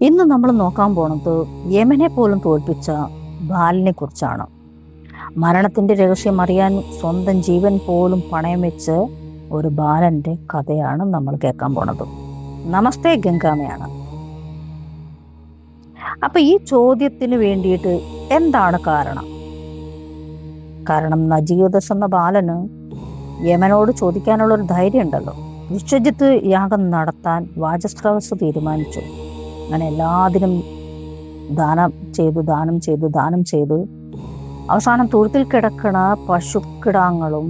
ഇന്ന് നമ്മൾ നോക്കാൻ പോണത് യമനെ പോലും തോൽപ്പിച്ച ബാലനെ കുറിച്ചാണ്. മരണത്തിന്റെ രഹസ്യം അറിയാൻ സ്വന്തം ജീവൻ പോലും പണയം വെച്ച് ഒരു ബാലന്റെ കഥയാണ് നമ്മൾ കേൾക്കാൻ പോണത്. നമസ്തേ ഗംഗാമയാണ്. അപ്പൊ ഈ ചോദ്യത്തിന് വേണ്ടിയിട്ട് എന്താണ് കാരണം? നചികേതസ് എന്ന ബാലന് യമനോട് ചോദിക്കാനുള്ള ഒരു ധൈര്യം ഉണ്ടല്ലോ. വിശ്വജിത്ത് യാഗം നടത്താൻ വാചസ്ത്രവസ് തീരുമാനിച്ചു. അങ്ങനെ എല്ലാത്തിനും ദാനം ചെയ്ത് അവസാനം തൊഴുത്തിൽ കിടക്കണ പശുക്കിടാങ്ങളും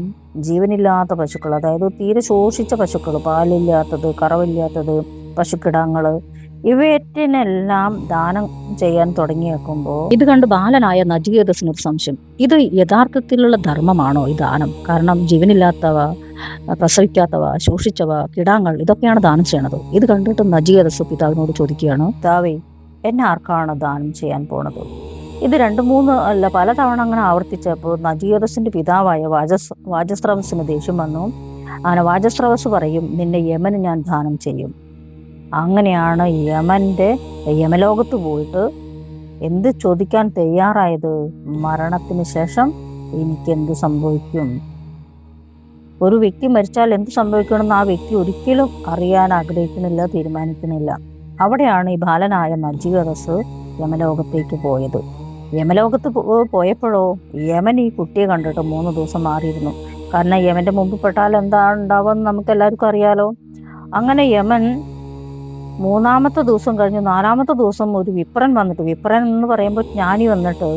ജീവനില്ലാത്ത പശുക്കൾ, അതായത് തീരെ ശോഷിച്ച പശുക്കൾ, പാലില്ലാത്തത്, കറവില്ലാത്തത് പശുക്കിടാങ്ങള്, ഇവറ്റിനെല്ലാം ദാനം ചെയ്യാൻ തുടങ്ങി വെക്കുമ്പോൾ ഇത് കണ്ട് ബാലനായ നചികേതസിന് ഒരു സംശയം. ഇത് യഥാർത്ഥത്തിലുള്ള ധർമ്മമാണോ ഈ ദാനം? കാരണം ജീവനില്ലാത്തവ, പ്രസവിക്കാത്തവ, ശോഷിച്ചവ, കിടാങ്ങൾ, ഇതൊക്കെയാണ് ദാനം ചെയ്യണത്. ഇത് കണ്ടിട്ട് നചികേതസ് പിതാവിനോട് ചോദിക്കുകയാണ്, പിതാവേ, എന്നെ ആർക്കാണ് ദാനം ചെയ്യാൻ പോണത്? ഇത് 2-3 അല്ല പലതവണ അങ്ങനെ ആവർത്തിച്ചപ്പോൾ നചികേതസിന്റെ പിതാവായ വാചസ്ത്രവസിന് ദേഷ്യം വന്നു. അങ്ങനെ വാചസ്ത്രവസ് പറയും, നിന്നെ യമന് ഞാൻ ദാനം ചെയ്യും. അങ്ങനെയാണ് യമലോകത്ത് പോയിട്ട് എന്ത് ചോദിക്കാൻ തയ്യാറായത്? മരണത്തിന് ശേഷം എനിക്ക് എന്ത് സംഭവിക്കും? ഒരു വ്യക്തി മരിച്ചാൽ എന്ത് സംഭവിക്കണമെന്ന് ആ വ്യക്തി ഒരിക്കലും അറിയാൻ ആഗ്രഹിക്കുന്നില്ല, തീരുമാനിക്കുന്നില്ല. അവിടെയാണ് ഈ ബാലനായ നചികേതസ് യമലോകത്തേക്ക് പോയത്. യമലോകത്ത് പോയപ്പോഴോ യമൻ ഈ കുട്ടിയെ കണ്ടിട്ട് 3 ദിവസം മാറിയിരുന്നു. കാരണം യമന്റെ മുമ്പ് പെട്ടാൽ എന്താണ് ഉണ്ടാവുമെന്ന് നമുക്ക് എല്ലാവർക്കും അറിയാലോ. അങ്ങനെ യമൻ 3-ാമത്തെ ദിവസം കഴിഞ്ഞ് 4-ാമത്തെ ദിവസം ഒരു വിപ്രൻ വന്നിട്ട്, വിപ്രൻ എന്ന് പറയുമ്പോൾ ജ്ഞാനി വന്നിട്ട്,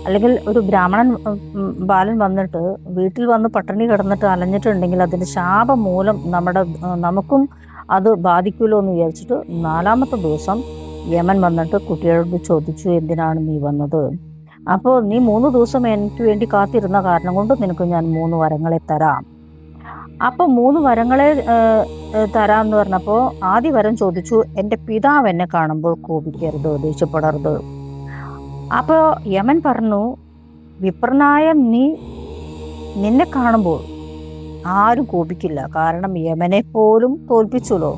അല്ലെങ്കിൽ ഒരു ബ്രാഹ്മണൻ ബാലൻ വന്നിട്ട് വീട്ടിൽ വന്ന് പട്ടിണി കിടന്നിട്ട് അലഞ്ഞിട്ടുണ്ടെങ്കിൽ അതിന്റെ ശാപം മൂലം നമുക്കും അത് ബാധിക്കുമല്ലോ എന്ന് വിചാരിച്ചിട്ട് 4-ാമത്തെ ദിവസം യമൻ വന്നിട്ട് കുട്ടിയോട് ചോദിച്ചു, എന്തിനാണ് നീ വന്നത്? അപ്പോൾ നീ 3 ദിവസം എനിക്ക് വേണ്ടി കാത്തിരുന്ന കാരണം കൊണ്ട് നിനക്ക് ഞാൻ 3 വരങ്ങളെ തരാം. അപ്പൊ 3 വരങ്ങളെ തരാന്ന് പറഞ്ഞപ്പോ ആദ്യ വരം ചോദിച്ചു, എന്റെ പിതാവ് എന്നെ കാണുമ്പോൾ കോപിക്കരുത്, ദേഷ്യപ്പെടരുത്. അപ്പൊ യമൻ പറഞ്ഞു, വിപ്രനായ നിന്നെ കാണുമ്പോൾ ആരും കോപിക്കില്ല. കാരണം യമനെ പോലും തോൽപ്പിച്ചുല്ലോ.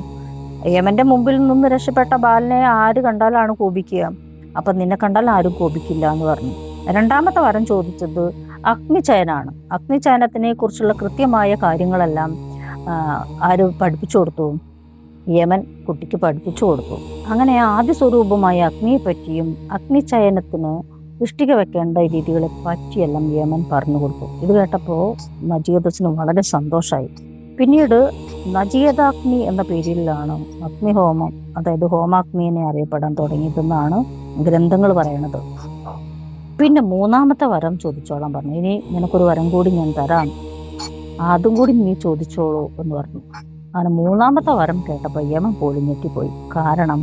യമന്റെ മുമ്പിൽ നിന്ന് രക്ഷപ്പെട്ട ബാലനെ ആര് കണ്ടാലാണ് കോപിക്കുക? അപ്പൊ നിന്നെ കണ്ടാൽ ആരും കോപിക്കില്ല എന്ന് പറഞ്ഞു. 2-ാമത്തെ വരം ചോദിച്ചത് അഗ്നിചയനാണ്. അഗ്നിചയനത്തിനെ കുറിച്ചുള്ള കൃത്യമായ കാര്യങ്ങളെല്ലാം ആര് പഠിപ്പിച്ചു കൊടുത്തു? യമൻ കുട്ടിക്ക് പഠിപ്പിച്ചു കൊടുത്തു. അങ്ങനെ ആദ്യ സ്വരൂപമായ അഗ്നിയെ പറ്റിയും അഗ്നിചയനത്തിന് ഇഷ്ടിക വെക്കേണ്ട രീതികളെ പറ്റിയെല്ലാം യമൻ പറഞ്ഞു കൊടുത്തു. ഇത് കേട്ടപ്പോൾ നചികേതസിന് വളരെ സന്തോഷമായി. പിന്നീട് നചികേതാഗ്നി എന്ന പേരിലാണ് അഗ്നിഹോമം, അതായത് ഹോമാഗ്നിയെ അറിയപ്പെടാൻ തുടങ്ങിയതെന്നാണ് ഗ്രന്ഥങ്ങൾ പറയണത്. പിന്നെ 3-ാമത്തെ വരം ചോദിച്ചോളാൻ പറഞ്ഞു. ഇനി നിനക്കൊരു വരം കൂടി ഞാൻ തരാം, അതും കൂടി നീ ചോദിച്ചോളൂ എന്ന് പറഞ്ഞു. അങ്ങനെ 3-ാമത്തെ വരം കേട്ടപ്പോൾ യമൻ പോലും ഞെട്ടിപ്പോയി. കാരണം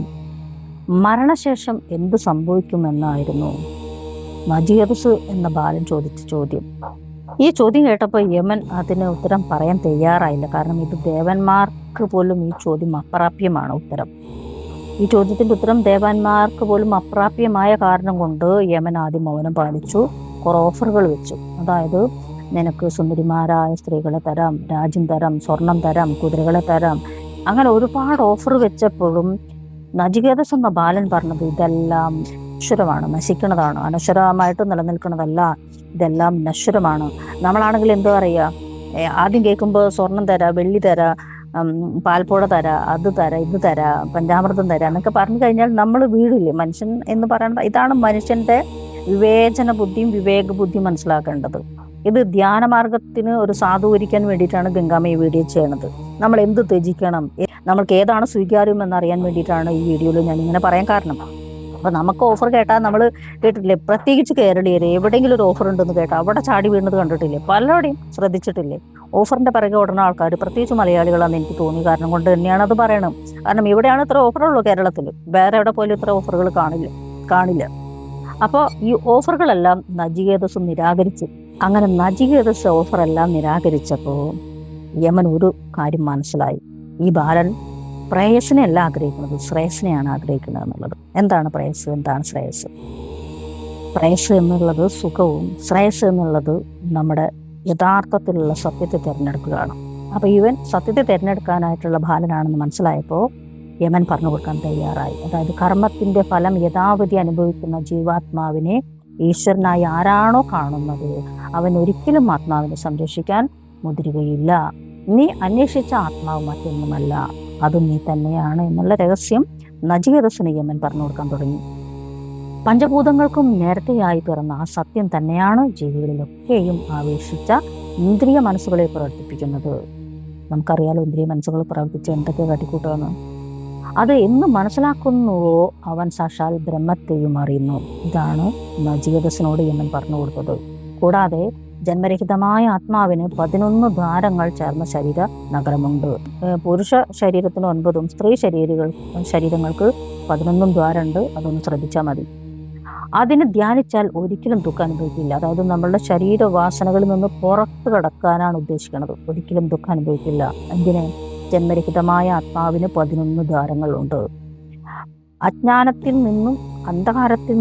മരണശേഷം എന്ത് സംഭവിക്കുമെന്നായിരുന്നു നചികേതസ് എന്ന ബാലൻ ചോദിച്ച ചോദ്യം. ഈ ചോദ്യം കേട്ടപ്പോൾ യമൻ അതിന് ഉത്തരം പറയാൻ തയ്യാറായില്ല. കാരണം ഇത് ദേവന്മാർക്ക് പോലും ഈ ചോദ്യം അപ്രാപ്യമാണ്. ഈ ചോദ്യത്തിന്റെ ഉത്തരം ദേവന്മാർക്ക് പോലും അപ്രാപ്യമായ കാരണം കൊണ്ട് യമൻ ആദ്യം മൗനം പാലിച്ചു. കുറെ ഓഫറുകൾ വെച്ചു. അതായത്, നിനക്ക് സുന്ദരിമാരായ സ്ത്രീകളെ തരാം, രാജ്യം തരാം, സ്വർണം തരാം, കുതിരകളെ തരാം. അങ്ങനെ ഒരുപാട് ഓഫർ വെച്ചപ്പോഴും നചികേതസ് എന്ന ബാലൻ പറഞ്ഞത്, ഇതെല്ലാം നശ്വരമാണ്, നശിക്കുന്നതാണ്, അനശ്വരമായിട്ട് നിലനിൽക്കുന്നതല്ല, ഇതെല്ലാം നശ്വരമാണ്. നമ്മളാണെങ്കിൽ എന്താ പറയുക, ആദ്യം കേൾക്കുമ്പോൾ സ്വർണം തരാ, വെള്ളി തരാ, പാൽപ്പുഴ തരാ, അത് തരാ, ഇത് തരാ, പഞ്ചാമൃതം തരാ എന്നൊക്കെ പറഞ്ഞു കഴിഞ്ഞാൽ നമ്മൾ വീടില്ലേ. മനുഷ്യൻ എന്ന് പറയുന്നത് ഇതാണ് മനുഷ്യന്റെ വിവേചന ബുദ്ധിയും വിവേക ബുദ്ധിയും മനസ്സിലാക്കേണ്ടത്. ഇത് ധ്യാനമാർഗത്തിന് ഒരു സാധൂകരിക്കാൻ വേണ്ടിയിട്ടാണ് ഗംഗാമ്മ ഈ വീഡിയോ ചെയ്യണത്. നമ്മൾ എന്ത് ത്യജിക്കണം, നമ്മൾക്ക് ഏതാണ് സ്വീകാര്യം എന്നറിയാൻ വേണ്ടിയിട്ടാണ് ഈ വീഡിയോയിൽ ഞാൻ ഇങ്ങനെ പറയാൻ കാരണം. അപ്പൊ നമുക്ക് ഓഫർ കേട്ടാൽ നമ്മൾ കേട്ടിട്ടില്ലേ, പ്രത്യേകിച്ച് കേരളീയര് എവിടെയെങ്കിലും ഒരു ഓഫർ ഉണ്ടെന്ന് കേട്ടാൽ അവിടെ ചാടി വീണത് കണ്ടിട്ടില്ലേ? പലരുടെയും ശ്രദ്ധിച്ചിട്ടില്ലേ? ഓഫറിന്റെ പിറകെ ഓടുന്ന ആൾക്കാർ പ്രത്യേകിച്ച് മലയാളികളാണെന്ന് എനിക്ക് തോന്നി. കാരണം കൊണ്ട് തന്നെയാണ് അത് പറയണം. കാരണം ഇവിടെയാണ് ഇത്ര ഓഫറുള്ളൂ കേരളത്തിൽ, വേറെ എവിടെ പോലും ഇത്ര ഓഫറുകൾ കാണില്ല. അപ്പോൾ ഈ ഓഫറുകളെല്ലാം നചികേതസ് നിരാകരിച്ചു. അങ്ങനെ നചികേതസ് ഓഫറെല്ലാം നിരാകരിച്ചപ്പോൾ യമൻ ഒരു കാര്യം മനസ്സിലായി, ഈ ബാലൻ പ്രേയസിനെയല്ല ആഗ്രഹിക്കുന്നത്, ശ്രേയസിനെയാണ് ആഗ്രഹിക്കുന്നത് എന്നുള്ളത്. എന്താണ് പ്രേയസ്, എന്താണ് ശ്രേയസ്? പ്രേയസ് എന്നുള്ളത് സുഖവും, ശ്രേയസ് എന്നുള്ളത് നമ്മുടെ യഥാർത്ഥത്തിലുള്ള സത്യത്തെ തിരഞ്ഞെടുക്കുകയാണ്. അപ്പൊ ഇവൻ സത്യത്തെ തിരഞ്ഞെടുക്കാനായിട്ടുള്ള ബാലനാണെന്ന് മനസ്സിലായപ്പോൾ യമൻ പറഞ്ഞു കൊടുക്കാൻ തയ്യാറായി. അതായത് കർമ്മത്തിന്റെ ഫലം യഥാവധി അനുഭവിക്കുന്ന ജീവാത്മാവിനെ ഈശ്വരനായി ആരാണോ കാണുന്നത് അവൻ ഒരിക്കലും ആത്മാവിനെ സംരക്ഷിക്കാൻ മുതിരുകയില്ല. നീ അന്വേഷിച്ച ആത്മാവ് മറ്റൊന്നുമല്ല, അത് നീ തന്നെയാണ് എന്നുള്ള രഹസ്യം നചികേതസിന് യമൻ പറഞ്ഞു കൊടുക്കാൻ തുടങ്ങി. പഞ്ചഭൂതങ്ങൾക്കും നേരത്തെയായി പിറന്ന ആ സത്യം തന്നെയാണ് ജീവികളിലൊക്കെയും ആവേശിച്ച ഇന്ദ്രിയ മനസ്സുകളെ പ്രവർത്തിപ്പിക്കുന്നത്. നമുക്കറിയാലോ ഇന്ദ്രിയ മനസ്സുകൾ പ്രവർത്തിച്ച് എന്തൊക്കെ കാട്ടിക്കൂട്ടുകയെന്ന്. അത് എന്ന് മനസ്സിലാക്കുന്നുവോ അവൻ സാക്ഷാൽ ബ്രഹ്മത്തെയും അറിയുന്നു. ഇതാണ് നചികേതസിനോട് യമൻ പറഞ്ഞു കൊടുത്തത്. കൂടാതെ ജന്മരഹിതമായ ആത്മാവിന് 11 ദ്വാരങ്ങൾ ചേർന്ന ശരീര നഗരമുണ്ട്. പുരുഷ ശരീരത്തിന് 9ഉം സ്ത്രീ ശരീരങ്ങൾക്ക് 11 ദ്വാരമുണ്ട്. അതൊന്ന് ശ്രദ്ധിച്ചാൽ മതി. അതിനെ ധ്യാനിച്ചാൽ ഒരിക്കലും ദുഃഖം അനുഭവിക്കില്ല. അതായത് നമ്മളുടെ ശരീരവാസനകളിൽ നിന്ന് പുറത്തു കടക്കാനാണ് ഉദ്ദേശിക്കുന്നത്. ഒരിക്കലും ദുഃഖം അനുഭവിക്കില്ല. എന്തിന്? ജന്മരഹിതമായ ആത്മാവിന് 11 ദ്വാരങ്ങളുണ്ട്. അജ്ഞാനത്തിൽ നിന്നും അന്ധകാരത്തിൽ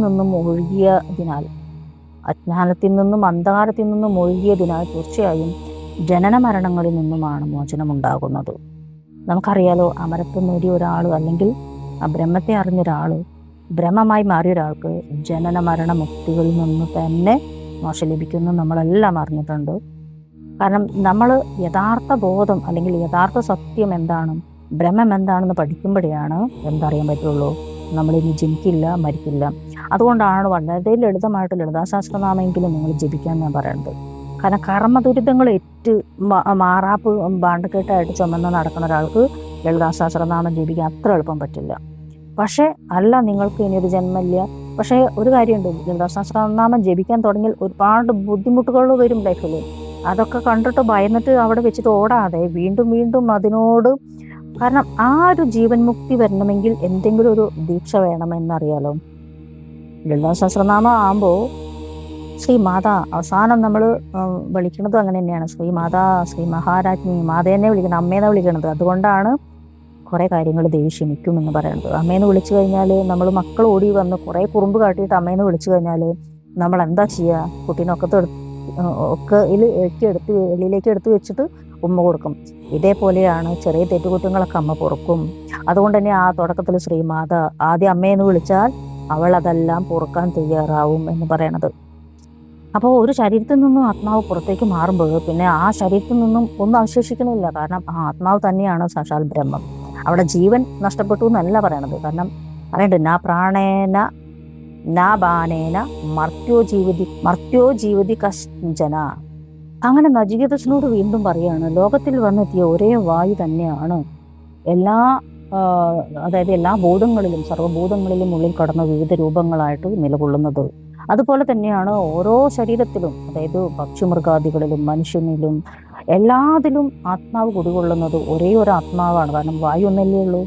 നിന്നും ഒഴുകിയതിനാൽ തീർച്ചയായും ജനന മരണങ്ങളിൽ നിന്നുമാണ് മോചനം ഉണ്ടാകുന്നത്. നമുക്കറിയാലോ അമരത്വം നേടിയ ഒരാൾ അല്ലെങ്കിൽ ആ ബ്രഹ്മത്തെ അറിഞ്ഞൊരാൾ, ബ്രഹ്മമായി മാറിയ ഒരാൾക്ക് ജനന മരണ മുക്തികളിൽ നിന്ന് തന്നെ മോക്ഷം ലഭിക്കുന്നു. നമ്മളെല്ലാം അറിഞ്ഞിട്ടുണ്ട്. കാരണം നമ്മൾ യഥാർത്ഥ ബോധം അല്ലെങ്കിൽ യഥാർത്ഥ സത്യം എന്താണ്, ബ്രഹ്മം എന്താണെന്ന് പഠിക്കുമ്പോഴാണ് എന്തറിയാൻ പറ്റുള്ളൂ, നമ്മളിനി ജനിക്കില്ല, മരിക്കില്ല. അതുകൊണ്ടാണ് വളരെ ലളിതമായിട്ട് ലളിതാ സഹസ്രനാമെങ്കിലും നിങ്ങൾ ജപിക്കാൻ ഞാൻ പറയുന്നത്. കാരണം കർമ്മദുരിതങ്ങൾ മാറാപ്പ് ബാണ്ടക്കെട്ടായിട്ട് ചുമന്ന് നടക്കുന്ന ഒരാൾക്ക് ലളിതാ സഹസ്രനാമം ജപിക്കാൻ അത്ര എളുപ്പം പറ്റില്ല. പക്ഷെ അല്ല, നിങ്ങൾക്ക് ഇനിയൊരു ജന്മമില്ല. പക്ഷെ ഒരു കാര്യമുണ്ട്, ലളിതാ സഹസ്രനാമം ജപിക്കാൻ തുടങ്ങിയാൽ ഒരുപാട് ബുദ്ധിമുട്ടുകൾ വരും ലൈഫിൽ. അതൊക്കെ കണ്ടിട്ട് ഭയന്നിട്ട് അവിടെ വെച്ചിട്ട് ഓടാതെ വീണ്ടും വീണ്ടും അതിനോട്, കാരണം ആ ഒരു ജീവൻ മുക്തി വരണമെങ്കിൽ എന്തെങ്കിലും ഒരു ദീക്ഷ വേണമെന്നറിയാലോ. ലളിതാ സഹസ്രനാമം ആകുമ്പോൾ ശ്രീ മാതാ, അവസാനം നമ്മൾ വിളിക്കുന്നത് അങ്ങനെ തന്നെയാണ്, ശ്രീ മാതാ, ശ്രീ മഹാരാജ്ഞി, മാതേനെ വിളിക്കണം, അമ്മേനെ വിളിക്കണത്. അതുകൊണ്ടാണ് കുറെ കാര്യങ്ങൾ ദേവി ക്ഷമിക്കും എന്ന് പറയുന്നത്. അമ്മേന്ന് വിളിച്ചു കഴിഞ്ഞാൽ നമ്മൾ മക്കൾ ഓടി വന്ന് കുറെ കുറുമ്പ് കാട്ടിയിട്ട് അമ്മേന്ന് വിളിച്ചു കഴിഞ്ഞാൽ നമ്മൾ എന്താ ചെയ്യുക? കുട്ടീനൊക്കെ വെളിയിലേക്ക് എടുത്ത് വെച്ചിട്ട് ഉമ്മ കൊടുക്കും. ഇതേപോലെയാണ് ചെറിയ തെറ്റുകുറ്റങ്ങളൊക്കെ അമ്മ പൊറുക്കും. അതുകൊണ്ട് തന്നെ ആ തുടക്കത്തിൽ ശ്രീമാത ആദ്യം അമ്മയെന്ന് വിളിച്ചാൽ അവൾ അതെല്ലാം പൊറുക്കാൻ തയ്യാറാവും എന്ന് പറയണത്. അപ്പോൾ ഒരു ശരീരത്തിൽ നിന്നും ആത്മാവ് പുറത്തേക്ക് മാറുമ്പോൾ പിന്നെ ആ ശരീരത്തിൽ നിന്നും ഒന്നും അവശേഷിക്കണില്ല. കാരണം ആ ആത്മാവ് തന്നെയാണ് സാക്ഷാൽ ബ്രഹ്മം. അവിടെ ജീവൻ നഷ്ടപ്പെട്ടു എന്നല്ല പറയണത്. കാരണം പറയണ്ട് നാ പ്രാണേന നാ ബാനേന മർത്യോ ജീവിതി കശ്ചന. അങ്ങനെ നചികേതസിനോട് വീണ്ടും പറയാണ്, ലോകത്തിൽ വന്നെത്തിയ ഒരേ വായു തന്നെയാണ് അതായത് എല്ലാ ഭൂതങ്ങളിലും സർവ്വഭൂതങ്ങളിലും ഉള്ളിൽ കടന്ന വിവിധ രൂപങ്ങളായിട്ട് നിലകൊള്ളുന്നത്. അതുപോലെ തന്നെയാണ് ഓരോ ശരീരത്തിലും, അതായത് പക്ഷിമൃഗാദികളിലും മനുഷ്യനിലും എല്ലാത്തിലും ആത്മാവ് കുടികൊള്ളുന്നത് ഒരേ ഒരു ആത്മാവാണ്. കാരണം വായു ഒന്നല്ലേ ഉള്ളൂ.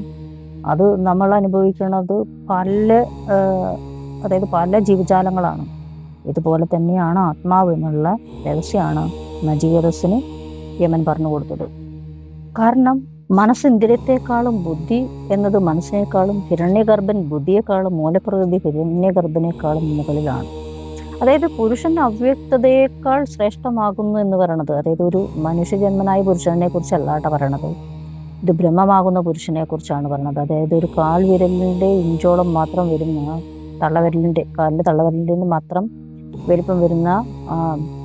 അത് നമ്മൾ അനുഭവിക്കുന്നത് പല ജീവജാലങ്ങളാണ്. ഇതുപോലെ തന്നെയാണ് ആത്മാവ് എന്നുള്ള രഹസ്യമാണ് നചികേതസിന് യമൻ പറഞ്ഞു കൊടുത്തത്. കാരണം മനസ്സ് ഇന്ദ്രിയത്തെക്കാളും ബുദ്ധി എന്നത് മനസ്സിനേക്കാളും, ഹിരണ്യഗർഭൻ ബുദ്ധിയെക്കാളും, മൂലപ്രകൃതി ഹിരണ്യഗർഭനേക്കാളും മുകളിലാണ്. അതായത് പുരുഷന്റെ അവ്യക്തതയേക്കാൾ ശ്രേഷ്ഠമാകുന്നു എന്ന് പറയണത്, അതായത് ഒരു മനുഷ്യജന്മനായ പുരുഷനെ കുറിച്ചല്ലാട്ട പറയണത്, ഇത് ബ്രഹ്മമാകുന്ന പുരുഷനെ കുറിച്ചാണ് പറയണത്. അതായത് ഒരു കാൽവിരലിന്റെ ഇഞ്ചോളം മാത്രം വരുന്ന കാലിന്റെ തള്ളവിരലിന്റെ മാത്രം വലിപ്പം വരുന്ന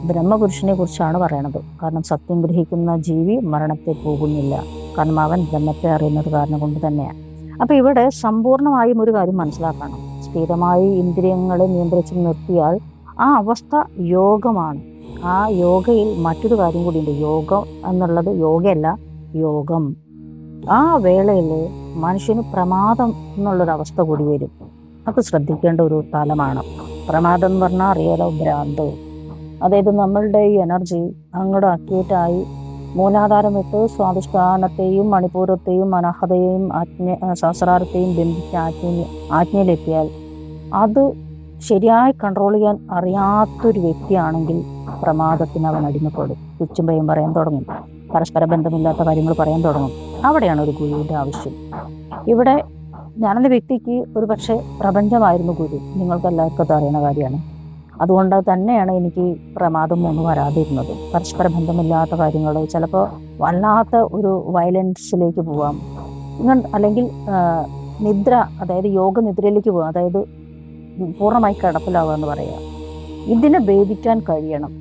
ബ്രഹ്മപുരുഷനെ കുറിച്ചാണ് പറയണത്. കാരണം സത്യം ഗ്രഹിക്കുന്ന ജീവി മരണത്തെ പോകുന്നില്ല. കാരണം അവൻ ബ്രഹ്മത്തെ അറിയുന്നത് കാരണം കൊണ്ട് തന്നെയാണ്. അപ്പൊ ഇവിടെ സമ്പൂർണമായും ഒരു കാര്യം മനസ്സിലാക്കണം, സ്ഥിരമായി ഇന്ദ്രിയങ്ങളെ നിയന്ത്രിച്ച് നിർത്തിയാൽ ആ അവസ്ഥ യോഗമാണ്. ആ യോഗയിൽ മറ്റൊരു കാര്യം കൂടിയുണ്ട്. യോഗം എന്നുള്ളത് യോഗയല്ല, യോഗം. ആ വേളയിൽ മനുഷ്യന് പ്രമാദം എന്നുള്ളൊരവസ്ഥ കൂടി വരും. അത് ശ്രദ്ധിക്കേണ്ട ഒരു തലമാണ്. പ്രമാദം എന്ന് പറഞ്ഞാൽ അറിയാലോ, ഭ്രാന്ത്. അതായത് നമ്മളുടെ ഈ എനർജി അങ്ങോട്ട് അക്യൂറ്റായി മൂലാധാരം വിട്ട് സ്വാധിഷ്ഠാനത്തെയും മണിപൂരത്തെയും അനാഹതയെയും സഹസ്രാരത്തെയും ബന്ധിച്ച് ആജ്ഞയിലെത്തിയാൽ അത് ശരിയായി കൺട്രോൾ ചെയ്യാൻ അറിയാത്തൊരു വ്യക്തിയാണെങ്കിൽ പ്രമാദത്തിന് അവൻ അടിമപ്പെടും. ചുറ്റും ഭയം പറയാൻ തുടങ്ങും, പരസ്പര ബന്ധമില്ലാത്ത കാര്യങ്ങൾ പറയാൻ തുടങ്ങും. അവിടെയാണ് ഒരു ഗുരുവിന്റെ ആവശ്യം. ഇവിടെ ഞാനെന്ന വ്യക്തിക്ക് ഒരു പക്ഷെ പ്രപഞ്ചമായിരുന്നു ഗുരു. നിങ്ങൾക്ക് എല്ലാവർക്കും അത് അറിയുന്ന കാര്യമാണ്. അതുകൊണ്ട് തന്നെയാണ് എനിക്ക് പ്രമാദം ഒന്നും വരാതിരുന്നത്. പരസ്പര ബന്ധമില്ലാത്ത കാര്യങ്ങൾ ചിലപ്പോൾ വല്ലാത്ത ഒരു വയലൻസിലേക്ക് പോവാം. അല്ലെങ്കിൽ നിദ്ര, അതായത് യോഗ നിദ്രയിലേക്ക് പോകുക, അതായത് പൂർണ്ണമായി കിടപ്പിലാവുക എന്ന് പറയുക. ഇതിനെ ഭേദിക്കാൻ കഴിയണം.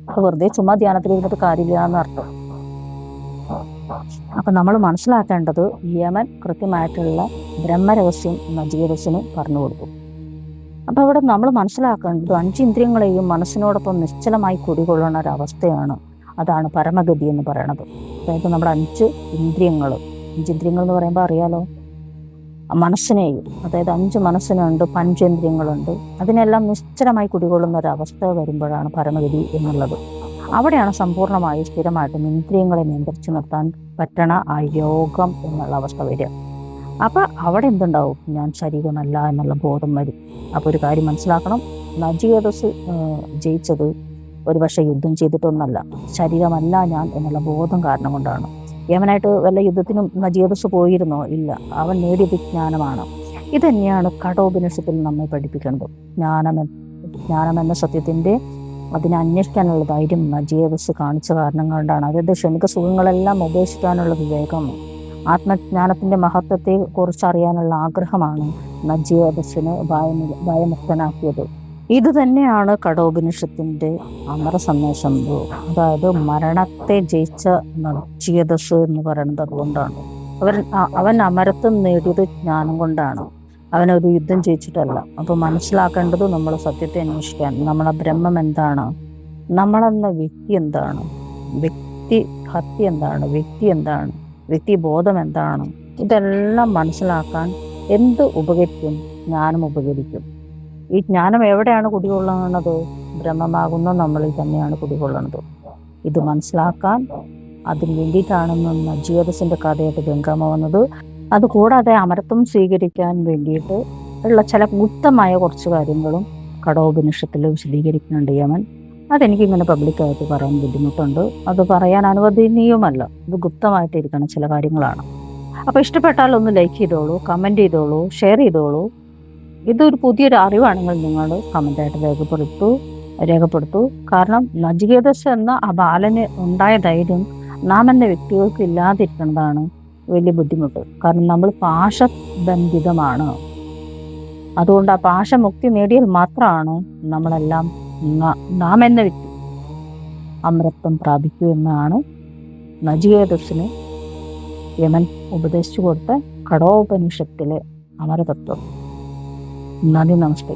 അപ്പൊ വെറുതെ ചുമ്മാ ധ്യാനത്തിൽ ഇരുന്നിട്ട് കാര്യമില്ല എന്നർത്ഥം. അപ്പൊ നമ്മൾ മനസ്സിലാക്കേണ്ടത്, യമൻ കൃത്യമായിട്ടുള്ള ബ്രഹ്മരഹസ്യം നചികേതസിന് പറഞ്ഞു കൊടുത്തു. അപ്പൊ അവിടെ നമ്മൾ മനസ്സിലാക്കേണ്ടത് 5 ഇന്ദ്രിയങ്ങളെയും മനസ്സിനോടൊപ്പം നിശ്ചലമായി കുടികൊള്ളുന്ന ഒരവസ്ഥയാണ്. അതാണ് പരമഗതി എന്ന് പറയുന്നത്. അതായത് നമ്മുടെ 5 ഇന്ദ്രിയങ്ങൾ എന്ന് പറയുമ്പോൾ അറിയാലോ, മനസ്സിനെയും, അതായത് 5 മനസ്സിനുണ്ട്, പഞ്ചേന്ദ്രിയങ്ങളുണ്ട്, അതിനെല്ലാം നിശ്ചലമായി കുടികൊള്ളുന്ന ഒരവസ്ഥ വരുമ്പോഴാണ് പരമഗതി എന്നുള്ളത്. അവിടെയാണ് സമ്പൂർണ്ണമായി സ്ഥിരമായിട്ടും ഇന്ദ്രിയങ്ങളെ നിയന്ത്രിച്ചു നിർത്താൻ പറ്റണ ആ യോഗം എന്നുള്ള അവസ്ഥ വരിക. അപ്പൊ അവിടെ എന്തുണ്ടാവും? ഞാൻ ശരീരമല്ല എന്നുള്ള ബോധം വരും. അപ്പൊ ഒരു കാര്യം മനസ്സിലാക്കണം, നചികേതസ് ജയിച്ചത് ഒരുപക്ഷെ യുദ്ധം ചെയ്തിട്ടൊന്നല്ല, ശരീരമല്ല ഞാൻ എന്നുള്ള ബോധം കാരണം കൊണ്ടാണ്. യമനായിട്ട് വല്ല യുദ്ധത്തിനും നചികേതസ് പോയിരുന്നോ? ഇല്ല. അവൻ നേടിയത് ജ്ഞാനമാണ്. ഇത് തന്നെയാണ് കഠോപനിഷത്തിൽ നമ്മെ പഠിപ്പിക്കുന്നത്. ജ്ഞാനമെന്ന സത്യത്തിന്റെ അതിനെ അന്വേഷിക്കാനുള്ള ധൈര്യം നചികേതസ് കാണിച്ച കാരണം കൊണ്ടാണ്. അതായത് ക്ഷണിക സുഖങ്ങളെല്ലാം ഉപേക്ഷിക്കാനുള്ള വിവേകം, ആത്മജ്ഞാനത്തിന്റെ മഹത്വത്തെ കുറിച്ച് അറിയാനുള്ള ആഗ്രഹമാണ് നചികേതസിനെ ഭയമുക്തനാക്കിയത്. ഇത് തന്നെയാണ് കഠോപനിഷത്തിന്റെ അമര സന്ദേശം. അതായത് മരണത്തെ ജയിച്ച നചികേതസ് എന്ന് പറയുന്നത് അതുകൊണ്ടാണ്. അവൻ അമരത്വം നേടിയത് ജ്ഞാനം കൊണ്ടാണ്, അവനൊരു യുദ്ധം ജയിച്ചിട്ടല്ല. അപ്പൊ മനസ്സിലാക്കേണ്ടത്, നമ്മൾ സത്യത്തെ അന്വേഷിക്കാൻ, നമ്മളെ ബ്രഹ്മം എന്താണ്, നമ്മളെന്ന വ്യക്തി എന്താണ്, വ്യക്തി ഹത്യ എന്താണ്, വ്യക്തി എന്താണ്, വ്യക്തി ബോധം എന്താണ്, ഇതെല്ലാം മനസ്സിലാക്കാൻ എന്ത് ഉപകരിക്കും? ജ്ഞാനം ഉപകരിക്കും. ഈ ജ്ഞാനം എവിടെയാണ് കുടികൊള്ളുന്നത്? ബ്രഹ്മമാകുന്ന നമ്മളിൽ തന്നെയാണ് കുടികൊള്ളുന്നത്. ഇത് മനസ്സിലാക്കാൻ അതിന് വേണ്ടിയിട്ടാണെന്ന് നചികേതസിന്റെ കഥയായിട്ട് ഗംഗാമ വന്നത്. അതുകൂടാതെ അമരത്വം സ്വീകരിക്കാൻ വേണ്ടിയിട്ട് ഉള്ള ചില ഗുപ്തമായ കുറച്ച് കാര്യങ്ങളും കഠോപനിഷത്തിൽ വിശദീകരിക്കുന്നുണ്ട് യമൻ. അതെനിക്കിങ്ങനെ പബ്ലിക്കായിട്ട് പറയാൻ ബുദ്ധിമുട്ടുണ്ട്, അത് പറയാൻ അനുവദനീയവുമല്ല. ഇത് ഗുപ്തമായിട്ടിരിക്കണം ചില കാര്യങ്ങളാണ്. അപ്പൊ ഇഷ്ടപ്പെട്ടാൽ ഒന്ന് ലൈക്ക് ചെയ്തോളൂ, കമന്റ് ചെയ്തോളൂ, ഷെയർ ചെയ്തോളൂ. ഇതൊരു പുതിയൊരു അറിവാണെങ്കിൽ നിങ്ങൾ കമന്റായിട്ട് രേഖപ്പെടുത്തൂ. കാരണം നചികേതസ് എന്ന ആ ബാലന് ഉണ്ടായ ധൈര്യം നാം എന്ന വ്യക്തികൾക്ക് ഇല്ലാതിരിക്കുന്നതാണ് വലിയ ബുദ്ധിമുട്ട്. കാരണം നമ്മൾ പാശബന്ധിതമാണ്. അതുകൊണ്ട് ആ പാശമുക്തി നേടിയാൽ മാത്രമാണ് നമ്മളെല്ലാം നാം എന്ന വ്യക്തി അമരത്വം പ്രാപിക്കൂ എന്നാണ് നചികേതസിന് യമൻ ഉപദേശിച്ചു കൊടുത്ത കഠോപനിഷത്തിലെ അമരതത്വം. നന്ദി, നമസ്തേ.